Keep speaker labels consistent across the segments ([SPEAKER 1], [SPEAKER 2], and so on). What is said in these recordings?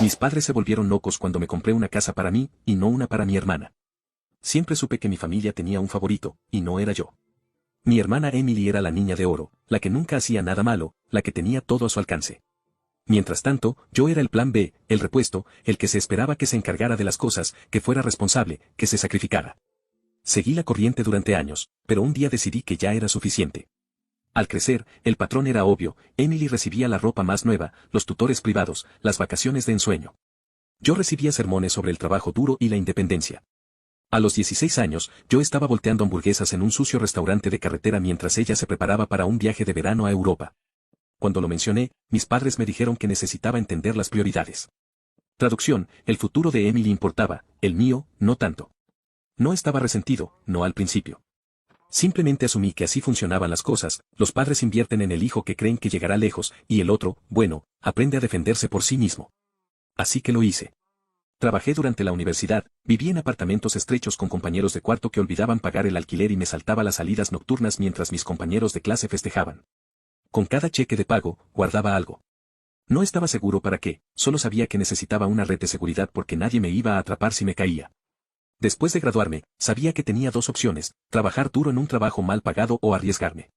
[SPEAKER 1] Mis padres se volvieron locos cuando me compré una casa para mí, y no una para mi hermana. Siempre supe que mi familia tenía un favorito, y no era yo. Mi hermana Emily era la niña de oro, la que nunca hacía nada malo, la que tenía todo a su alcance. Mientras tanto, yo era el plan B, el repuesto, el que se esperaba que se encargara de las cosas, que fuera responsable, que se sacrificara. Seguí la corriente durante años, pero un día decidí que ya era suficiente. Al crecer, el patrón era obvio, Emily recibía la ropa más nueva, los tutores privados, las vacaciones de ensueño. Yo recibía sermones sobre el trabajo duro y la independencia. A los 16 años, yo estaba volteando hamburguesas en un sucio restaurante de carretera mientras ella se preparaba para un viaje de verano a Europa. Cuando lo mencioné, mis padres me dijeron que necesitaba entender las prioridades. Traducción, el futuro de Emily importaba, el mío, no tanto. No estaba resentido, no al principio. Simplemente asumí que así funcionaban las cosas, los padres invierten en el hijo que creen que llegará lejos, y el otro, bueno, aprende a defenderse por sí mismo. Así que lo hice. Trabajé durante la universidad, viví en apartamentos estrechos con compañeros de cuarto que olvidaban pagar el alquiler y me saltaba las salidas nocturnas mientras mis compañeros de clase festejaban. Con cada cheque de pago, guardaba algo. No estaba seguro para qué, solo sabía que necesitaba una red de seguridad porque nadie me iba a atrapar si me caía. Después de graduarme, sabía que tenía dos opciones, trabajar duro en un trabajo mal pagado o arriesgarme.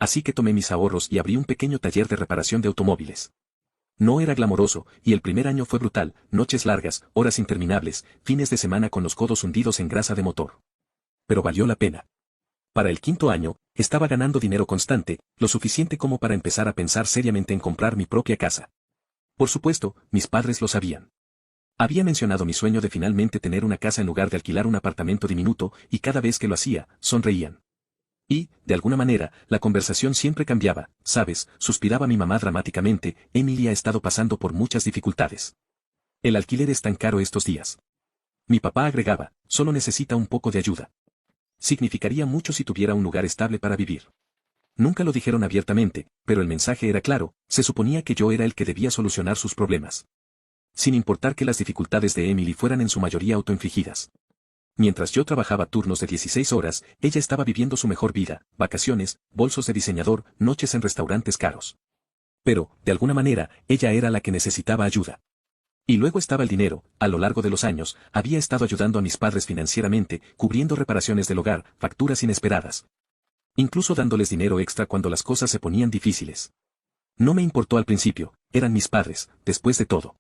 [SPEAKER 1] Así que tomé mis ahorros y abrí un pequeño taller de reparación de automóviles. No era glamoroso, y el primer año fue brutal, noches largas, horas interminables, fines de semana con los codos hundidos en grasa de motor. Pero valió la pena. Para el quinto año, estaba ganando dinero constante, lo suficiente como para empezar a pensar seriamente en comprar mi propia casa. Por supuesto, mis padres lo sabían. Había mencionado mi sueño de finalmente tener una casa en lugar de alquilar un apartamento diminuto, y cada vez que lo hacía, sonreían. Y, de alguna manera, la conversación siempre cambiaba, ¿sabes?, suspiraba mi mamá dramáticamente, Emily ha estado pasando por muchas dificultades. El alquiler es tan caro estos días. Mi papá agregaba, solo necesita un poco de ayuda. Significaría mucho si tuviera un lugar estable para vivir. Nunca lo dijeron abiertamente, pero el mensaje era claro, se suponía que yo era el que debía solucionar sus problemas. Sin importar que las dificultades de Emily fueran en su mayoría autoinfligidas. Mientras yo trabajaba turnos de 16 horas, ella estaba viviendo su mejor vida, vacaciones, bolsos de diseñador, noches en restaurantes caros. Pero, de alguna manera, ella era la que necesitaba ayuda. Y luego estaba el dinero, a lo largo de los años, había estado ayudando a mis padres financieramente, cubriendo reparaciones del hogar, facturas inesperadas. Incluso dándoles dinero extra cuando las cosas se ponían difíciles. No me importó al principio, eran mis padres, después de todo.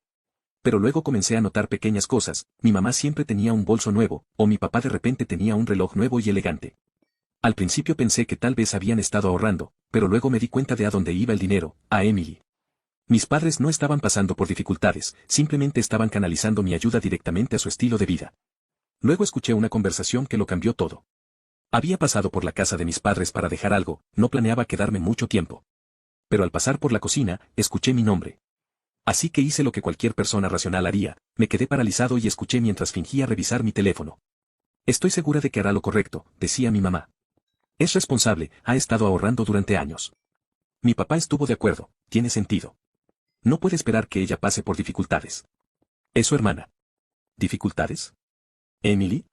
[SPEAKER 1] Pero luego comencé a notar pequeñas cosas, mi mamá siempre tenía un bolso nuevo, o mi papá de repente tenía un reloj nuevo y elegante. Al principio pensé que tal vez habían estado ahorrando, pero luego me di cuenta de a dónde iba el dinero, a Emily. Mis padres no estaban pasando por dificultades, simplemente estaban canalizando mi ayuda directamente a su estilo de vida. Luego escuché una conversación que lo cambió todo. Había pasado por la casa de mis padres para dejar algo, no planeaba quedarme mucho tiempo. Pero al pasar por la cocina, escuché mi nombre. Así que hice lo que cualquier persona racional haría, me quedé paralizado y escuché mientras fingía revisar mi teléfono. Estoy segura de que hará lo correcto, decía mi mamá. Es responsable, ha estado ahorrando durante años. Mi papá estuvo de acuerdo, tiene sentido. No puede esperar que ella pase por dificultades. ¿Es su hermana? ¿Dificultades? ¿Emily?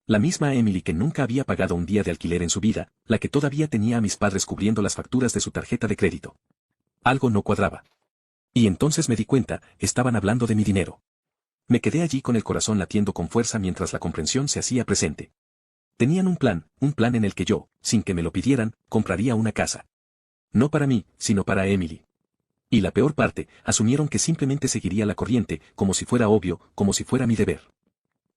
[SPEAKER 1] La misma Emily que nunca había pagado un día de alquiler en su vida, la que todavía tenía a mis padres cubriendo las facturas de su tarjeta de crédito. Algo no cuadraba. Y entonces me di cuenta, estaban hablando de mi dinero. Me quedé allí con el corazón latiendo con fuerza mientras la comprensión se hacía presente. Tenían un plan en el que yo, sin que me lo pidieran, compraría una casa. No para mí, sino para Emily. Y la peor parte, asumieron que simplemente seguiría la corriente, como si fuera obvio, como si fuera mi deber.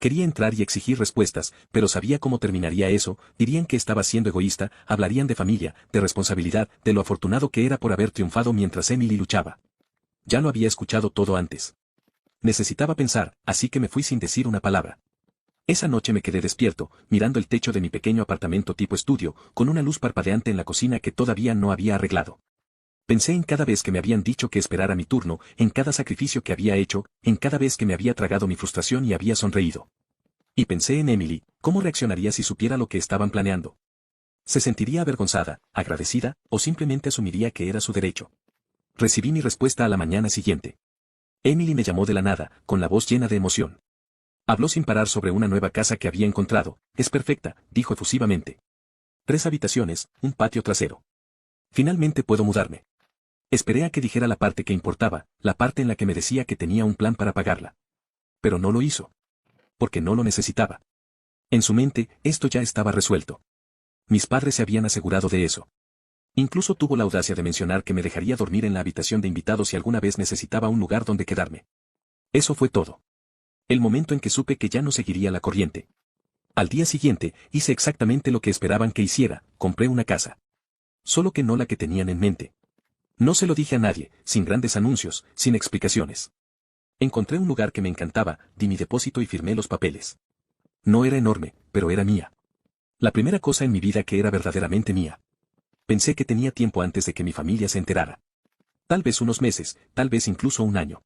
[SPEAKER 1] Quería entrar y exigir respuestas, pero sabía cómo terminaría eso, dirían que estaba siendo egoísta, hablarían de familia, de responsabilidad, de lo afortunado que era por haber triunfado mientras Emily luchaba. Ya lo había escuchado todo antes. Necesitaba pensar, así que me fui sin decir una palabra. Esa noche me quedé despierto, mirando el techo de mi pequeño apartamento tipo estudio, con una luz parpadeante en la cocina que todavía no había arreglado. Pensé en cada vez que me habían dicho que esperara mi turno, en cada sacrificio que había hecho, en cada vez que me había tragado mi frustración y había sonreído. Y pensé en Emily, ¿cómo reaccionaría si supiera lo que estaban planeando? ¿Se sentiría avergonzada, agradecida, o simplemente asumiría que era su derecho? Recibí mi respuesta a la mañana siguiente. Emily me llamó de la nada, con la voz llena de emoción. Habló sin parar sobre una nueva casa que había encontrado. Es perfecta, dijo efusivamente. 3 habitaciones, un patio trasero. Finalmente puedo mudarme. Esperé a que dijera la parte que importaba, la parte en la que me decía que tenía un plan para pagarla. Pero no lo hizo. Porque no lo necesitaba. En su mente, esto ya estaba resuelto. Mis padres se habían asegurado de eso. Incluso tuvo la audacia de mencionar que me dejaría dormir en la habitación de invitados si alguna vez necesitaba un lugar donde quedarme. Eso fue todo. El momento en que supe que ya no seguiría la corriente. Al día siguiente, hice exactamente lo que esperaban que hiciera, compré una casa. Solo que no la que tenían en mente. No se lo dije a nadie, sin grandes anuncios, sin explicaciones. Encontré un lugar que me encantaba, di mi depósito y firmé los papeles. No era enorme, pero era mía. La primera cosa en mi vida que era verdaderamente mía. Pensé que tenía tiempo antes de que mi familia se enterara. Tal vez unos meses, tal vez incluso un año.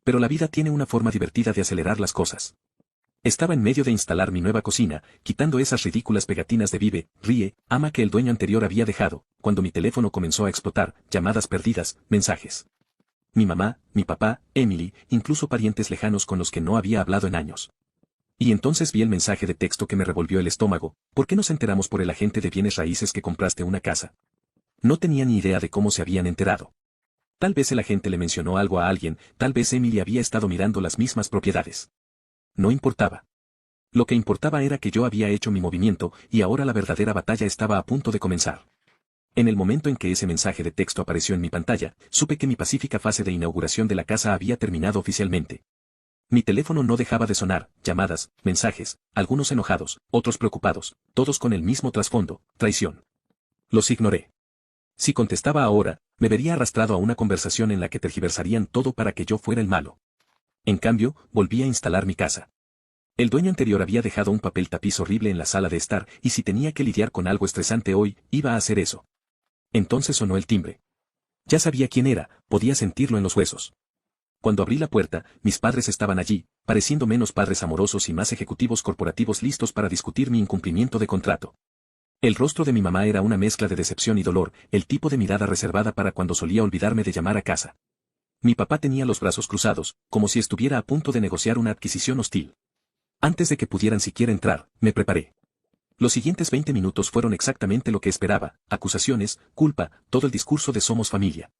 [SPEAKER 1] Pero la vida tiene una forma divertida de acelerar las cosas. Estaba en medio de instalar mi nueva cocina, quitando esas ridículas pegatinas de Vive, Ríe, Ama que el dueño anterior había dejado, cuando mi teléfono comenzó a explotar, llamadas perdidas, mensajes. Mi mamá, mi papá, Emily, incluso parientes lejanos con los que no había hablado en años. Y entonces vi el mensaje de texto que me revolvió el estómago. ¿Por qué nos enteramos por el agente de bienes raíces que compraste una casa? No tenía ni idea de cómo se habían enterado. Tal vez el agente le mencionó algo a alguien, tal vez Emily había estado mirando las mismas propiedades. No importaba. Lo que importaba era que yo había hecho mi movimiento y ahora la verdadera batalla estaba a punto de comenzar. En el momento en que ese mensaje de texto apareció en mi pantalla, supe que mi pacífica fase de inauguración de la casa había terminado oficialmente. Mi teléfono no dejaba de sonar, llamadas, mensajes, algunos enojados, otros preocupados, todos con el mismo trasfondo, traición. Los ignoré. Si contestaba ahora, me vería arrastrado a una conversación en la que tergiversarían todo para que yo fuera el malo. En cambio, volví a instalar mi casa. El dueño anterior había dejado un papel tapiz horrible en la sala de estar, y si tenía que lidiar con algo estresante hoy, iba a hacer eso. Entonces sonó el timbre. Ya sabía quién era, podía sentirlo en los huesos. Cuando abrí la puerta, mis padres estaban allí, pareciendo menos padres amorosos y más ejecutivos corporativos listos para discutir mi incumplimiento de contrato. El rostro de mi mamá era una mezcla de decepción y dolor, el tipo de mirada reservada para cuando solía olvidarme de llamar a casa. Mi papá tenía los brazos cruzados, como si estuviera a punto de negociar una adquisición hostil. Antes de que pudieran siquiera entrar, me preparé. Los siguientes 20 minutos fueron exactamente lo que esperaba, acusaciones, culpa, todo el discurso de somos familia.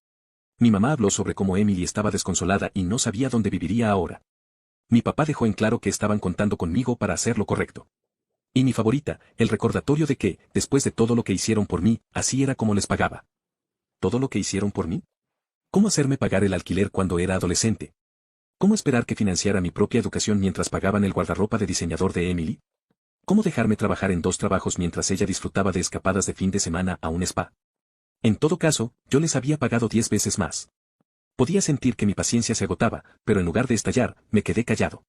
[SPEAKER 1] Mi mamá habló sobre cómo Emily estaba desconsolada y no sabía dónde viviría ahora. Mi papá dejó en claro que estaban contando conmigo para hacer lo correcto. Y mi favorita, el recordatorio de que, después de todo lo que hicieron por mí, así era como les pagaba. ¿Todo lo que hicieron por mí? ¿Cómo hacerme pagar el alquiler cuando era adolescente? ¿Cómo esperar que financiara mi propia educación mientras pagaban el guardarropa de diseñador de Emily? ¿Cómo dejarme trabajar en 2 trabajos mientras ella disfrutaba de escapadas de fin de semana a un spa? En todo caso, yo les había pagado 10 veces más. Podía sentir que mi paciencia se agotaba, pero en lugar de estallar, me quedé callado.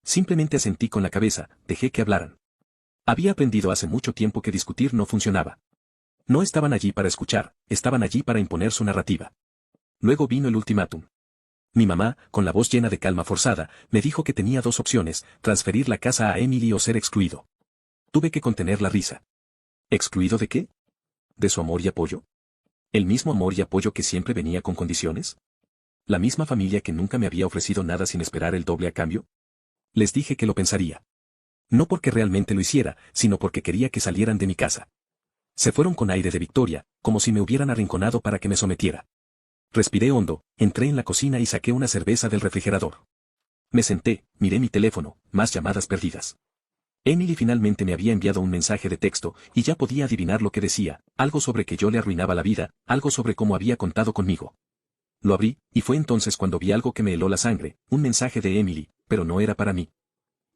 [SPEAKER 1] Simplemente asentí con la cabeza, dejé que hablaran. Había aprendido hace mucho tiempo que discutir no funcionaba. No estaban allí para escuchar, estaban allí para imponer su narrativa. Luego vino el ultimátum. Mi mamá, con la voz llena de calma forzada, me dijo que tenía 2 opciones, transferir la casa a Emily o ser excluido. Tuve que contener la risa. ¿Excluido de qué? ¿De su amor y apoyo? ¿El mismo amor y apoyo que siempre venía con condiciones? ¿La misma familia que nunca me había ofrecido nada sin esperar el doble a cambio? Les dije que lo pensaría. No porque realmente lo hiciera, sino porque quería que salieran de mi casa. Se fueron con aire de victoria, como si me hubieran arrinconado para que me sometiera. Respiré hondo, entré en la cocina y saqué una cerveza del refrigerador. Me senté, miré mi teléfono, más llamadas perdidas. Emily finalmente me había enviado un mensaje de texto, y ya podía adivinar lo que decía, algo sobre que yo le arruinaba la vida, algo sobre cómo había contado conmigo. Lo abrí, y fue entonces cuando vi algo que me heló la sangre, un mensaje de Emily, pero no era para mí.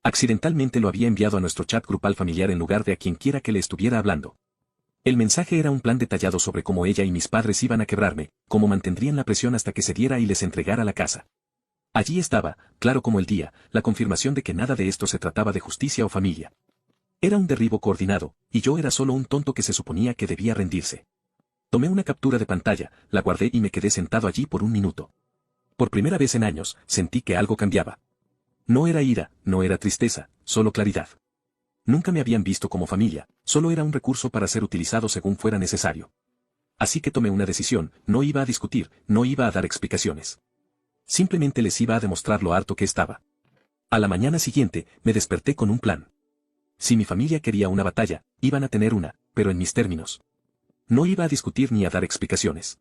[SPEAKER 1] Accidentalmente lo había enviado a nuestro chat grupal familiar en lugar de a quien quiera que le estuviera hablando. El mensaje era un plan detallado sobre cómo ella y mis padres iban a quebrarme, cómo mantendrían la presión hasta que se diera y les entregara la casa. Allí estaba, claro como el día, la confirmación de que nada de esto se trataba de justicia o familia. Era un derribo coordinado, y yo era solo un tonto que se suponía que debía rendirse. Tomé una captura de pantalla, la guardé y me quedé sentado allí por un minuto. Por primera vez en años, sentí que algo cambiaba. No era ira, no era tristeza, solo claridad. Nunca me habían visto como familia, solo era un recurso para ser utilizado según fuera necesario. Así que tomé una decisión, no iba a discutir, no iba a dar explicaciones. Simplemente les iba a demostrar lo harto que estaba. A la mañana siguiente, me desperté con un plan. Si mi familia quería una batalla, iban a tener una, pero en mis términos. No iba a discutir ni a dar explicaciones.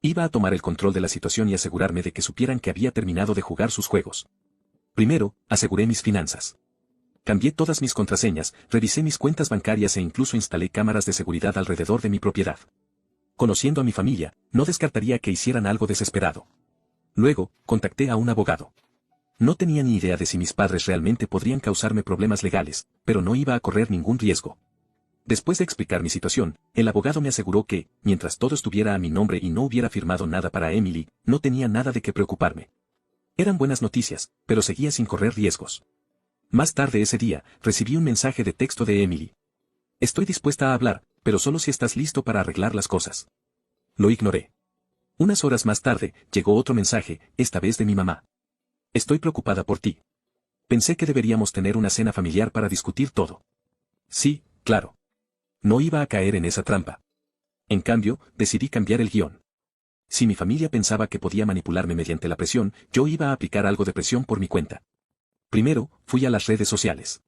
[SPEAKER 1] Iba a tomar el control de la situación y asegurarme de que supieran que había terminado de jugar sus juegos. Primero, aseguré mis finanzas. Cambié todas mis contraseñas, revisé mis cuentas bancarias e incluso instalé cámaras de seguridad alrededor de mi propiedad. Conociendo a mi familia, no descartaría que hicieran algo desesperado. Luego, contacté a un abogado. No tenía ni idea de si mis padres realmente podrían causarme problemas legales, pero no iba a correr ningún riesgo. Después de explicar mi situación, el abogado me aseguró que, mientras todo estuviera a mi nombre y no hubiera firmado nada para Emily, no tenía nada de qué preocuparme. Eran buenas noticias, pero seguía sin correr riesgos. Más tarde ese día, recibí un mensaje de texto de Emily. Estoy dispuesta a hablar, pero solo si estás listo para arreglar las cosas. Lo ignoré. Unas horas más tarde, llegó otro mensaje, esta vez de mi mamá. Estoy preocupada por ti. Pensé que deberíamos tener una cena familiar para discutir todo. Sí, claro. No iba a caer en esa trampa. En cambio, decidí cambiar el guión. Si mi familia pensaba que podía manipularme mediante la presión, yo iba a aplicar algo de presión por mi cuenta. Primero, fui a las redes sociales.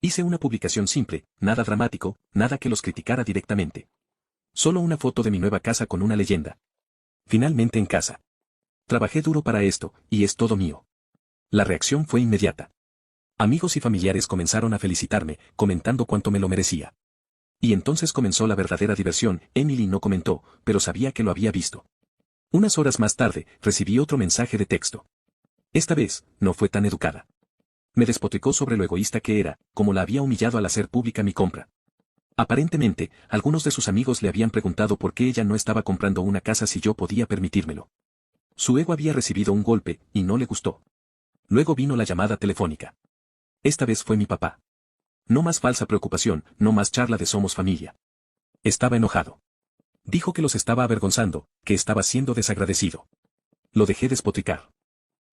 [SPEAKER 1] Hice una publicación simple, nada dramático, nada que los criticara directamente. Solo una foto de mi nueva casa con una leyenda. Finalmente en casa. Trabajé duro para esto, y es todo mío. La reacción fue inmediata. Amigos y familiares comenzaron a felicitarme, comentando cuánto me lo merecía. Y entonces comenzó la verdadera diversión. Emily no comentó, pero sabía que lo había visto. Unas horas más tarde, recibí otro mensaje de texto. Esta vez, no fue tan educada. Me despotricó sobre lo egoísta que era, como la había humillado al hacer pública mi compra. Aparentemente, algunos de sus amigos le habían preguntado por qué ella no estaba comprando una casa si yo podía permitírmelo. Su ego había recibido un golpe, y no le gustó. Luego vino la llamada telefónica. Esta vez fue mi papá. No más falsa preocupación, no más charla de somos familia. Estaba enojado. Dijo que los estaba avergonzando, que estaba siendo desagradecido. Lo dejé despotricar.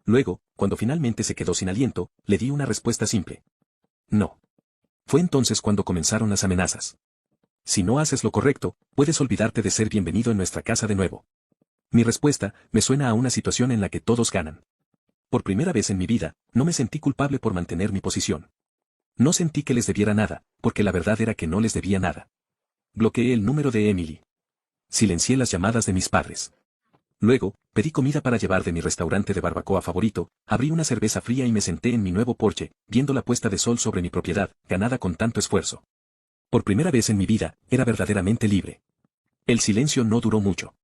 [SPEAKER 1] Luego, cuando finalmente se quedó sin aliento, le di una respuesta simple. No. Fue entonces cuando comenzaron las amenazas. Si no haces lo correcto, puedes olvidarte de ser bienvenido en nuestra casa de nuevo. Mi respuesta me suena a una situación en la que todos ganan. Por primera vez en mi vida, no me sentí culpable por mantener mi posición. No sentí que les debiera nada, porque la verdad era que no les debía nada. Bloqueé el número de Emily. Silencié las llamadas de mis padres. Luego, pedí comida para llevar de mi restaurante de barbacoa favorito, abrí una cerveza fría y me senté en mi nuevo porche, viendo la puesta de sol sobre mi propiedad, ganada con tanto esfuerzo. Por primera vez en mi vida, era verdaderamente libre. El silencio no duró mucho.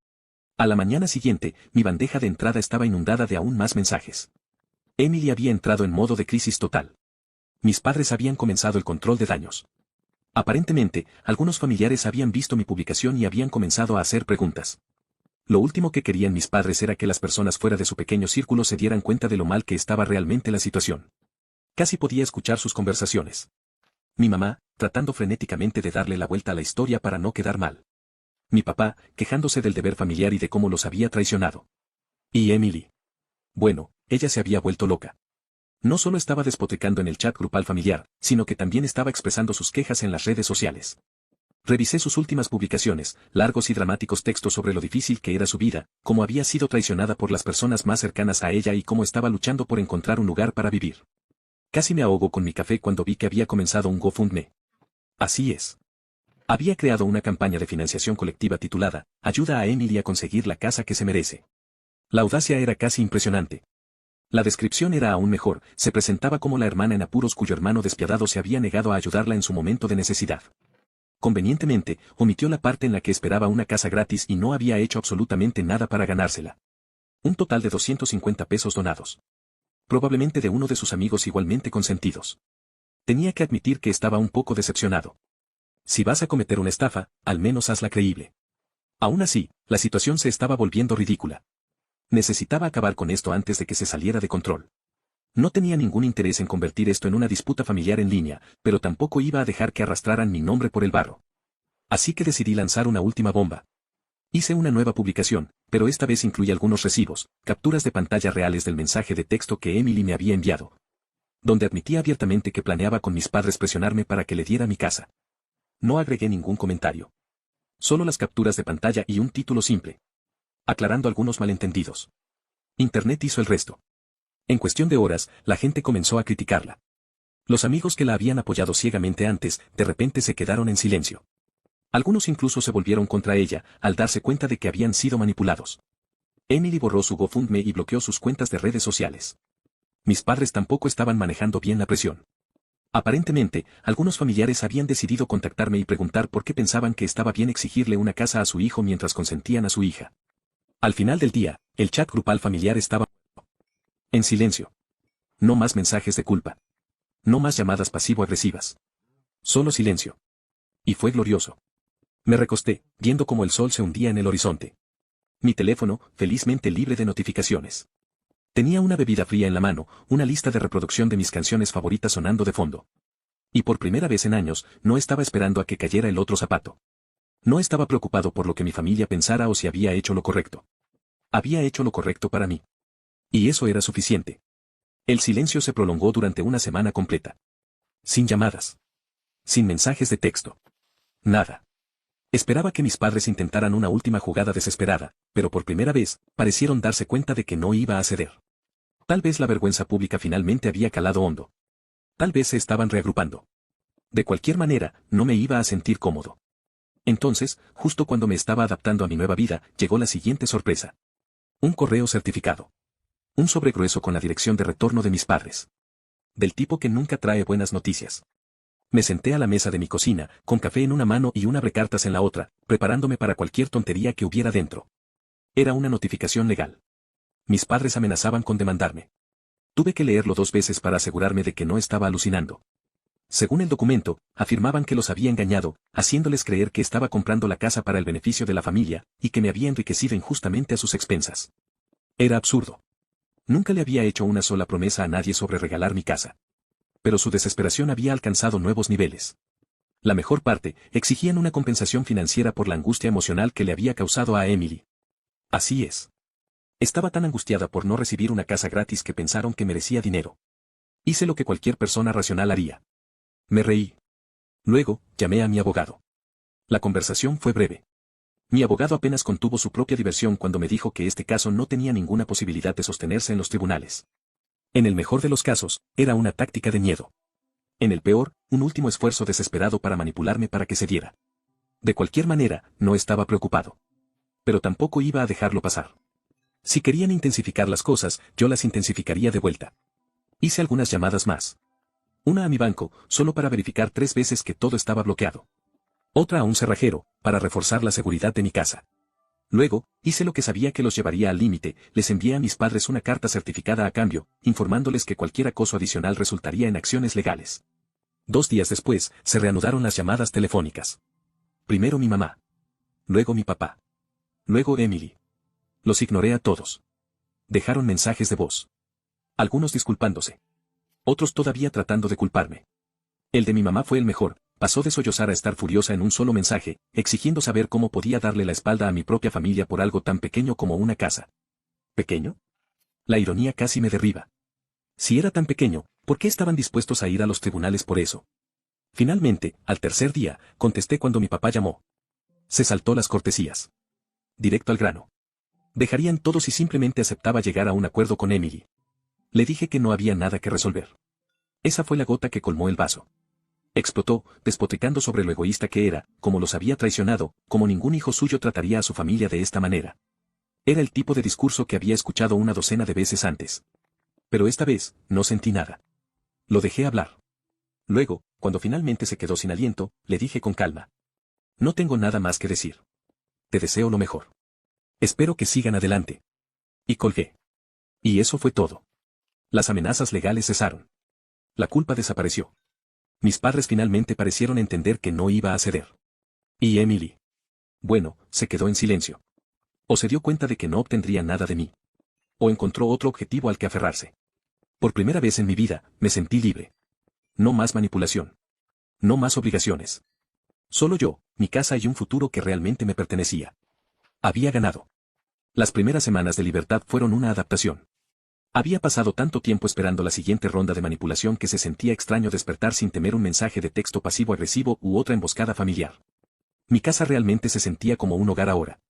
[SPEAKER 1] A la mañana siguiente, mi bandeja de entrada estaba inundada de aún más mensajes. Emily había entrado en modo de crisis total. Mis padres habían comenzado el control de daños. Aparentemente, algunos familiares habían visto mi publicación y habían comenzado a hacer preguntas. Lo último que querían mis padres era que las personas fuera de su pequeño círculo se dieran cuenta de lo mal que estaba realmente la situación. Casi podía escuchar sus conversaciones. Mi mamá, tratando frenéticamente de darle la vuelta a la historia para no quedar mal. Mi papá, quejándose del deber familiar y de cómo los había traicionado. Y Emily. Bueno, ella se había vuelto loca. No solo estaba despotricando en el chat grupal familiar, sino que también estaba expresando sus quejas en las redes sociales. Revisé sus últimas publicaciones, largos y dramáticos textos sobre lo difícil que era su vida, cómo había sido traicionada por las personas más cercanas a ella y cómo estaba luchando por encontrar un lugar para vivir. Casi me ahogo con mi café cuando vi que había comenzado un GoFundMe. Así es. Había creado una campaña de financiación colectiva titulada Ayuda a Emily a conseguir la casa que se merece. La audacia era casi impresionante. La descripción era aún mejor, se presentaba como la hermana en apuros cuyo hermano despiadado se había negado a ayudarla en su momento de necesidad. Convenientemente, omitió la parte en la que esperaba una casa gratis y no había hecho absolutamente nada para ganársela. Un total de 250 pesos donados. Probablemente de uno de sus amigos igualmente consentidos. Tenía que admitir que estaba un poco decepcionado. Si vas a cometer una estafa, al menos hazla creíble. Aún así, la situación se estaba volviendo ridícula. Necesitaba acabar con esto antes de que se saliera de control. No tenía ningún interés en convertir esto en una disputa familiar en línea, pero tampoco iba a dejar que arrastraran mi nombre por el barro. Así que decidí lanzar una última bomba. Hice una nueva publicación, pero esta vez incluye algunos recibos, capturas de pantalla reales del mensaje de texto que Emily me había enviado, donde admitía abiertamente que planeaba con mis padres presionarme para que le diera mi casa. No agregué ningún comentario. Solo las capturas de pantalla y un título simple, aclarando algunos malentendidos. Internet hizo el resto. En cuestión de horas, la gente comenzó a criticarla. Los amigos que la habían apoyado ciegamente antes, de repente se quedaron en silencio. Algunos incluso se volvieron contra ella, al darse cuenta de que habían sido manipulados. Emily borró su GoFundMe y bloqueó sus cuentas de redes sociales. Mis padres tampoco estaban manejando bien la presión. Aparentemente, algunos familiares habían decidido contactarme y preguntar por qué pensaban que estaba bien exigirle una casa a su hijo mientras consentían a su hija. Al final del día, el chat grupal familiar estaba en silencio. No más mensajes de culpa. No más llamadas pasivo-agresivas. Solo silencio. Y fue glorioso. Me recosté, viendo cómo el sol se hundía en el horizonte. Mi teléfono, felizmente libre de notificaciones. Tenía una bebida fría en la mano, una lista de reproducción de mis canciones favoritas sonando de fondo. Y por primera vez en años, no estaba esperando a que cayera el otro zapato. No estaba preocupado por lo que mi familia pensara o si había hecho lo correcto. Había hecho lo correcto para mí. Y eso era suficiente. El silencio se prolongó durante una semana completa. Sin llamadas. Sin mensajes de texto. Nada. Esperaba que mis padres intentaran una última jugada desesperada, pero por primera vez, parecieron darse cuenta de que no iba a ceder. Tal vez la vergüenza pública finalmente había calado hondo. Tal vez se estaban reagrupando. De cualquier manera, no me iba a sentir cómodo. Entonces, justo cuando me estaba adaptando a mi nueva vida, llegó la siguiente sorpresa. Un correo certificado. Un sobre grueso con la dirección de retorno de mis padres. Del tipo que nunca trae buenas noticias. Me senté a la mesa de mi cocina, con café en una mano y un abrecartas en la otra, preparándome para cualquier tontería que hubiera dentro. Era una notificación legal. Mis padres amenazaban con demandarme. Tuve que leerlo 2 veces para asegurarme de que no estaba alucinando. Según el documento, afirmaban que los había engañado, haciéndoles creer que estaba comprando la casa para el beneficio de la familia, y que me había enriquecido injustamente a sus expensas. Era absurdo. Nunca le había hecho una sola promesa a nadie sobre regalar mi casa. Pero su desesperación había alcanzado nuevos niveles. La mejor parte, exigían una compensación financiera por la angustia emocional que le había causado a Emily. Así es. Estaba tan angustiada por no recibir una casa gratis que pensaron que merecía dinero. Hice lo que cualquier persona racional haría. Me reí. Luego, llamé a mi abogado. La conversación fue breve. Mi abogado apenas contuvo su propia diversión cuando me dijo que este caso no tenía ninguna posibilidad de sostenerse en los tribunales. En el mejor de los casos, era una táctica de miedo. En el peor, un último esfuerzo desesperado para manipularme para que cediera. De cualquier manera, no estaba preocupado. Pero tampoco iba a dejarlo pasar. Si querían intensificar las cosas, yo las intensificaría de vuelta. Hice algunas llamadas más. Una a mi banco, solo para verificar 3 veces que todo estaba bloqueado. Otra a un cerrajero, para reforzar la seguridad de mi casa. Luego, hice lo que sabía que los llevaría al límite, les envié a mis padres una carta certificada a cambio, informándoles que cualquier acoso adicional resultaría en acciones legales. 2 días después, se reanudaron las llamadas telefónicas. Primero mi mamá. Luego mi papá. Luego Emily. Los ignoré a todos. Dejaron mensajes de voz. Algunos disculpándose. Otros todavía tratando de culparme. El de mi mamá fue el mejor. Pasó de sollozar a estar furiosa en un solo mensaje, exigiendo saber cómo podía darle la espalda a mi propia familia por algo tan pequeño como una casa. ¿Pequeño? La ironía casi me derriba. Si era tan pequeño, ¿por qué estaban dispuestos a ir a los tribunales por eso? Finalmente, al tercer día, contesté cuando mi papá llamó. Se saltó las cortesías. Directo al grano. Dejarían todo si simplemente aceptaba llegar a un acuerdo con Emily. Le dije que no había nada que resolver. Esa fue la gota que colmó el vaso. Explotó, despotricando sobre lo egoísta que era, como los había traicionado, como ningún hijo suyo trataría a su familia de esta manera. Era el tipo de discurso que había escuchado una docena de veces antes. Pero esta vez, no sentí nada. Lo dejé hablar. Luego, cuando finalmente se quedó sin aliento, le dije con calma. No tengo nada más que decir. Te deseo lo mejor. Espero que sigan adelante. Y colgué. Y eso fue todo. Las amenazas legales cesaron. La culpa desapareció. Mis padres finalmente parecieron entender que no iba a ceder. ¿Y Emily? Bueno, se quedó en silencio. O se dio cuenta de que no obtendría nada de mí. O encontró otro objetivo al que aferrarse. Por primera vez en mi vida, me sentí libre. No más manipulación. No más obligaciones. Solo yo, mi casa y un futuro que realmente me pertenecía. Había ganado. Las primeras semanas de libertad fueron una adaptación. Había pasado tanto tiempo esperando la siguiente ronda de manipulación que se sentía extraño despertar sin temer un mensaje de texto pasivo-agresivo u otra emboscada familiar. Mi casa realmente se sentía como un hogar ahora.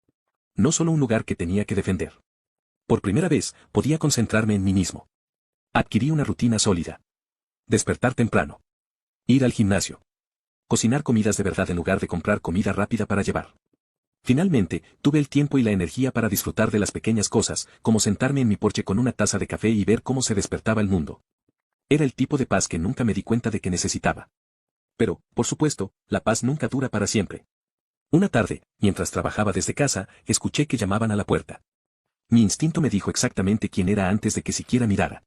[SPEAKER 1] No solo un lugar que tenía que defender. Por primera vez, podía concentrarme en mí mismo. Adquirí una rutina sólida. Despertar temprano. Ir al gimnasio. Cocinar comidas de verdad en lugar de comprar comida rápida para llevar. Finalmente, tuve el tiempo y la energía para disfrutar de las pequeñas cosas, como sentarme en mi porche con una taza de café y ver cómo se despertaba el mundo. Era el tipo de paz que nunca me di cuenta de que necesitaba. Pero, por supuesto, la paz nunca dura para siempre. Una tarde, mientras trabajaba desde casa, escuché que llamaban a la puerta. Mi instinto me dijo exactamente quién era antes de que siquiera mirara.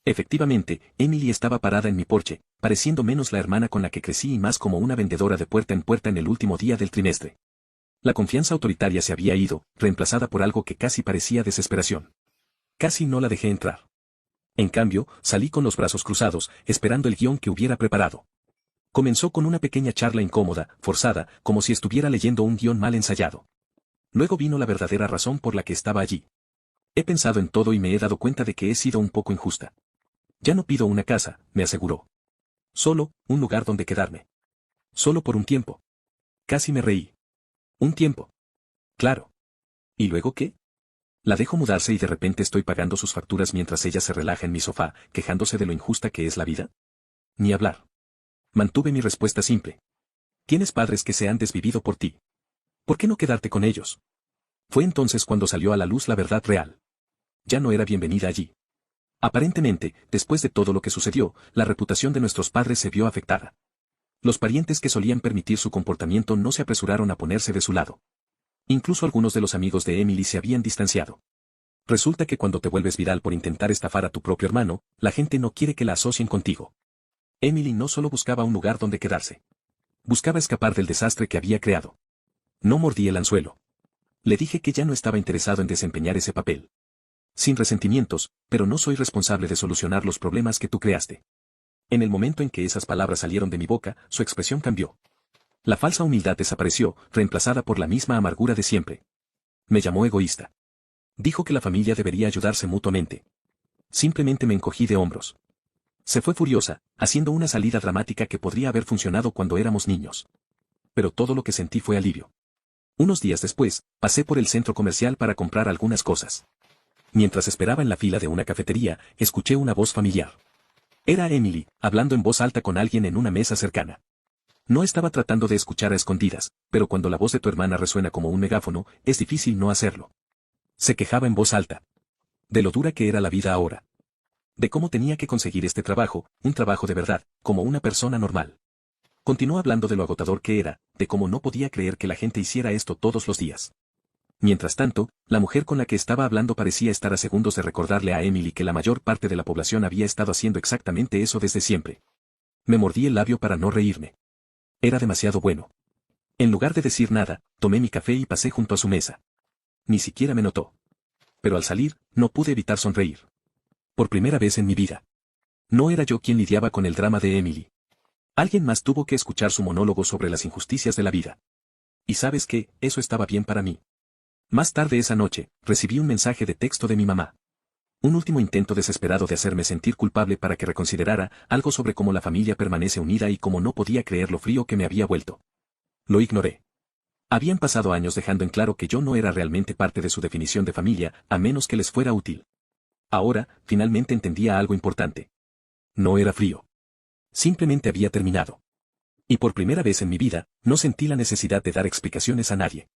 [SPEAKER 1] Efectivamente, Emily estaba parada en mi porche, pareciendo menos la hermana con la que crecí y más como una vendedora de puerta en el último día del trimestre. La confianza autoritaria se había ido, reemplazada por algo que casi parecía desesperación. Casi no la dejé entrar. En cambio, salí con los brazos cruzados, esperando el guión que hubiera preparado. Comenzó con una pequeña charla incómoda, forzada, como si estuviera leyendo un guión mal ensayado. Luego vino la verdadera razón por la que estaba allí. He pensado en todo y me he dado cuenta de que he sido un poco injusta. Ya no pido una casa, me aseguró. Solo, un lugar donde quedarme. Solo por un tiempo. Casi me reí. ¿Un tiempo? Claro. ¿Y luego qué? La dejo mudarse y de repente estoy pagando sus facturas mientras ella se relaja en mi sofá, quejándose de lo injusta que es la vida. Ni hablar. Mantuve mi respuesta simple. Tienes padres que se han desvivido por ti. ¿Por qué no quedarte con ellos? Fue entonces cuando salió a la luz la verdad real. Ya no era bienvenida allí. Aparentemente, después de todo lo que sucedió, la reputación de nuestros padres se vio afectada. Los parientes que solían permitir su comportamiento no se apresuraron a ponerse de su lado. Incluso algunos de los amigos de Emily se habían distanciado. Resulta que cuando te vuelves viral por intentar estafar a tu propio hermano, la gente no quiere que la asocien contigo. Emily no solo buscaba un lugar donde quedarse. Buscaba escapar del desastre que había creado. No mordí el anzuelo. Le dije que ya no estaba interesado en desempeñar ese papel. Sin resentimientos, pero no soy responsable de solucionar los problemas que tú creaste. En el momento en que esas palabras salieron de mi boca, su expresión cambió. La falsa humildad desapareció, reemplazada por la misma amargura de siempre. Me llamó egoísta. Dijo que la familia debería ayudarse mutuamente. Simplemente me encogí de hombros. Se fue furiosa, haciendo una salida dramática que podría haber funcionado cuando éramos niños. Pero todo lo que sentí fue alivio. Unos días después, pasé por el centro comercial para comprar algunas cosas. Mientras esperaba en la fila de una cafetería, escuché una voz familiar. Era Emily, hablando en voz alta con alguien en una mesa cercana. No estaba tratando de escuchar a escondidas, pero cuando la voz de tu hermana resuena como un megáfono, es difícil no hacerlo. Se quejaba en voz alta. De lo dura que era la vida ahora. De cómo tenía que conseguir este trabajo, un trabajo de verdad, como una persona normal. Continuó hablando de lo agotador que era, de cómo no podía creer que la gente hiciera esto todos los días. Mientras tanto, la mujer con la que estaba hablando parecía estar a segundos de recordarle a Emily que la mayor parte de la población había estado haciendo exactamente eso desde siempre. Me mordí el labio para no reírme. Era demasiado bueno. En lugar de decir nada, tomé mi café y pasé junto a su mesa. Ni siquiera me notó. Pero al salir, no pude evitar sonreír. Por primera vez en mi vida. No era yo quien lidiaba con el drama de Emily. Alguien más tuvo que escuchar su monólogo sobre las injusticias de la vida. Y sabes qué, eso estaba bien para mí. Más tarde esa noche, recibí un mensaje de texto de mi mamá. Un último intento desesperado de hacerme sentir culpable para que reconsiderara algo sobre cómo la familia permanece unida y cómo no podía creer lo frío que me había vuelto. Lo ignoré. Habían pasado años dejando en claro que yo no era realmente parte de su definición de familia, a menos que les fuera útil. Ahora, finalmente entendía algo importante. No era frío. Simplemente había terminado. Y por primera vez en mi vida, no sentí la necesidad de dar explicaciones a nadie.